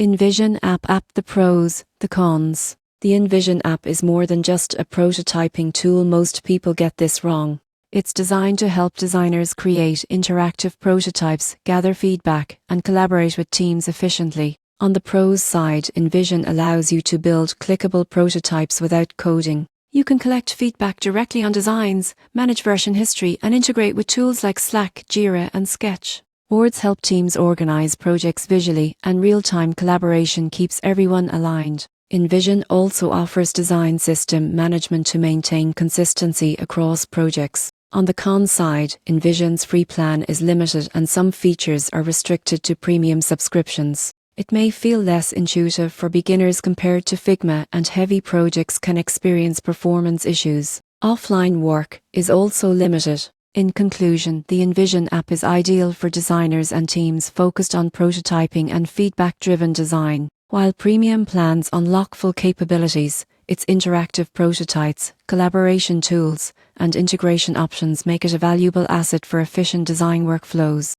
InVision app. The pros, the cons. The InVision app is more than just a prototyping tool. Most people get this wrong. It's designed to help designers create interactive prototypes, gather feedback, and collaborate with teams efficiently. On the pros side, InVision allows you to build clickable prototypes without coding. You can collect feedback directly on designs, manage version history, and integrate with tools like Slack, Jira, and Sketch. Boards help teams organize projects visually, and real-time collaboration keeps everyone aligned. InVision also offers design system management to maintain consistency across projects. On the con side, InVision's free plan is limited and some features are restricted to premium subscriptions. It may feel less intuitive for beginners compared to Figma, and heavy projects can experience performance issues. Offline work is also limited. In conclusion, the InVision app is ideal for designers and teams focused on prototyping and feedback-driven design. While premium plans unlock full capabilities, its interactive prototypes, collaboration tools, and integration options make it a valuable asset for efficient design workflows.